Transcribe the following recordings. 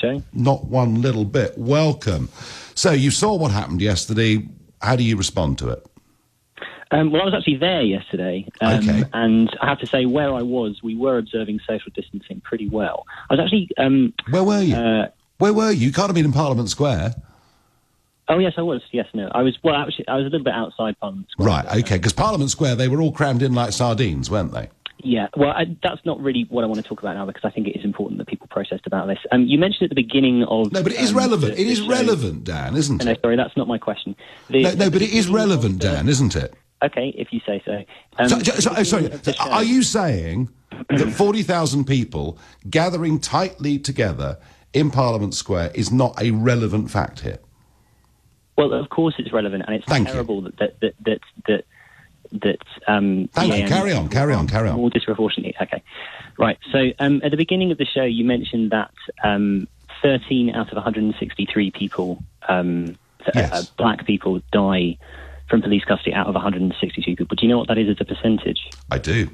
show. Not one little bit. Welcome. So you saw what happened yesterday. How do you respond to it? Well, I was actually there yesterday, Okay. and I have to say, where I was, we were observing social distancing pretty well. I was actually... Where were you? Where were you? You can't have been in Parliament Square. Oh, yes, I was. Yes, no. I was, well, actually, I was a little bit outside Parliament Square. Right, okay, because Parliament Square, they were all crammed in like sardines, weren't they? Yeah, well, that's not really what I want to talk about now, because I think it is important that people protest about this. You mentioned at the beginning of... No, but it is relevant. It is relevant, Dan, isn't it? No, sorry, that's not my question. No, but it is relevant, Dan, isn't it? Okay, if you say so. Sorry, are you saying that 40,000 people gathering tightly together in Parliament Square is not a relevant fact here? Well, of course it's relevant, and it's terrible that Thank you. Carry on. More disproportionately. Okay. Right. So at the beginning of the show, you mentioned that 13 out of 163 people, black people, die from police custody out of 162 people. Do you know what that is as a percentage? I do,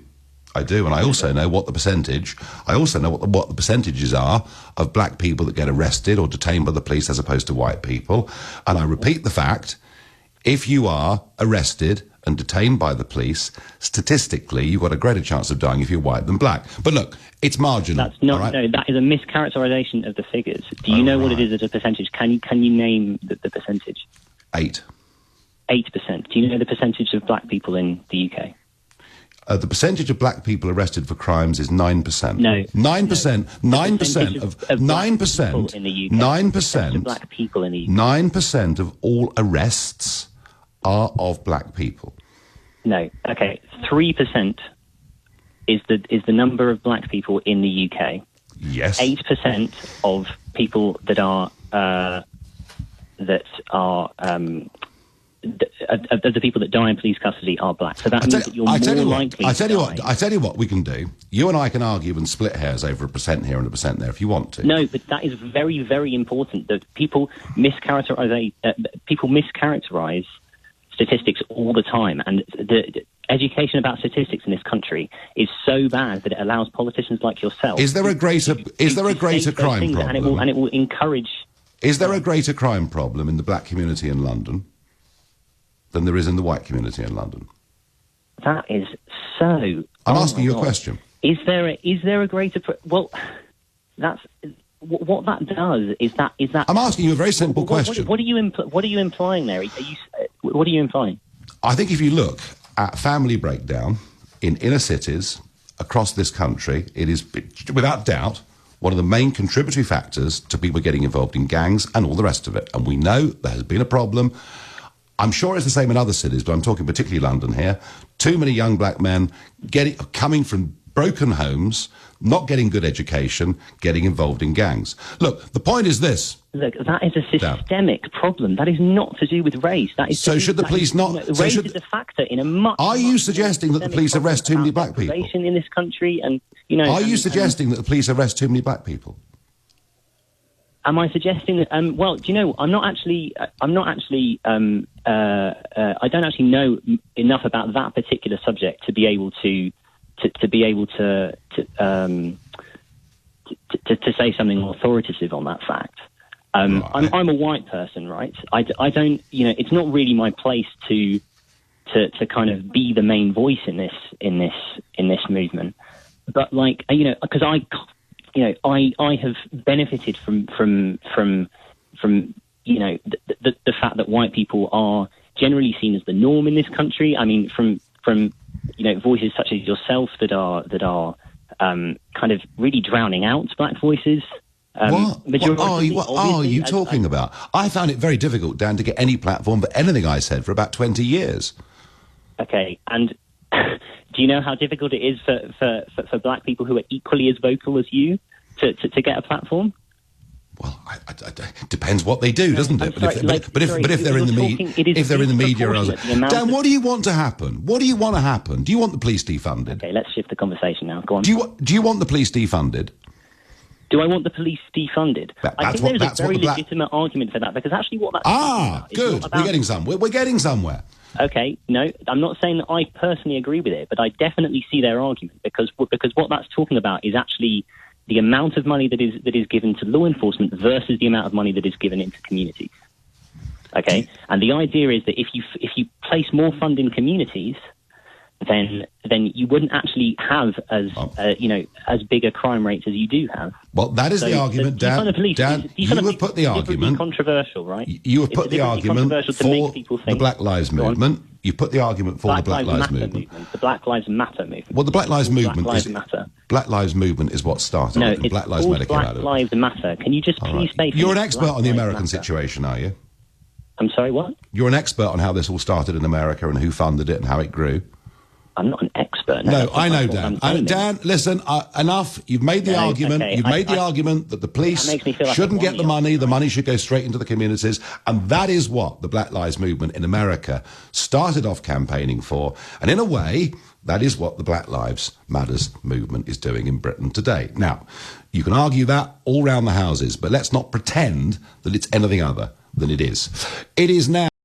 and I also know what the percentage. I also know what the percentages are of black people that get arrested or detained by the police as opposed to white people. And I repeat the fact: if you are arrested and detained by the police, statistically, you've got a greater chance of dying if you're white than black. But look, it's marginal. That's not. Right? No, that is a mischaracterization of the figures. Do you know what it is as a percentage? Can you name the percentage? 8%. 8%. Do you know the percentage of black people in the UK? The percentage of black people arrested for crimes is 9%. No. 9%. 9% of 9% in the UK. 9% black people in the UK. 9% of all arrests are of black people. No. Okay. 3% is the number of black people in the UK. Yes. 8% of people that are of the people that die in police custody are black. So that means that you're more likely to die. I tell you what we can do. You and I can argue and split hairs over 1% here and 1% there if you want to. No, but that is very, very important. That people mischaracterize statistics all the time, and the education about statistics in this country is so bad that it allows politicians like yourself. Is there a greater crime problem? And it will encourage. Is there a greater crime problem in the black community in London than there is in the white community in London? That is so... I'm asking you a question. Is there a greater... Well, that's... What that does is that... I'm asking you a very simple question. What are you implying there? What are you implying? I think if you look at family breakdown in inner cities across this country, it is, without doubt, one of the main contributory factors to people getting involved in gangs and all the rest of it. And we know there has been a problem. I'm sure it's the same in other cities, but I'm talking particularly London here. Too many young black men coming from broken homes, not getting good education, getting involved in gangs. Look, the point is this. Look, that is a systemic problem. That is not to do with race. That is so should the police not... Race is a factor in a much... Are you suggesting that the police arrest too many black people? In this country and, Are you suggesting that the police arrest too many black people? Am I suggesting that? Well, do you know? I don't actually know enough about that particular subject to be able to say something authoritative on that fact. Right. I'm a white person, right? I don't. It's not really my place to kind of be the main voice in this movement. But because I have benefited from the fact that white people are generally seen as the norm in this country. I mean, from voices such as yourself that are kind of really drowning out black voices. What are you talking about? I found it very difficult, Dan, to get any platform for anything I said for about 20 years. Okay, and do you know how difficult it is for black people who are equally as vocal as you to get a platform? Well, it depends what they do, doesn't it? But if they're in the media, Dan, what do you want to happen? What do you want to happen? Do you want the police defunded? Okay, let's shift the conversation now. Go on. Do you want the police defunded? Do I want the police defunded? I think there's a very legitimate argument for that, because actually what that's good. We're getting somewhere. We're getting somewhere. Okay, no, I'm not saying that I personally agree with it, but I definitely see their argument, because what that's talking about is actually the amount of money that is given to law enforcement versus the amount of money that is given into communities. Okay, and the idea is that if you place more fund in communities, then you wouldn't actually have as big a crime rates as you do have. Well, that is the argument, Dan. You have put the argument. Controversial, right? You have put the argument for the Black Lives Movement. You put the argument for the Black Lives Movement. The Black Lives Matter movement. Well, the Black Lives Movement Black Lives Matter. Black Lives Movement is what started. No, it. It's Black Lives Matter came out of it. Black Lives Matter. Can you just please state? You're an expert on the American situation, are you? I'm sorry, what? You're an expert on how this all started in America and who funded it and how it grew. I'm not an expert. No, I know, Dan. Dan, listen, enough. You've made the argument. Okay. You've made the argument that the police shouldn't get the money. The money should go straight into the communities. And that is what the Black Lives Movement in America started off campaigning for. And in a way, that is what the Black Lives Matters movement is doing in Britain today. Now, you can argue that all round the houses, but let's not pretend that it's anything other than it is. It is now.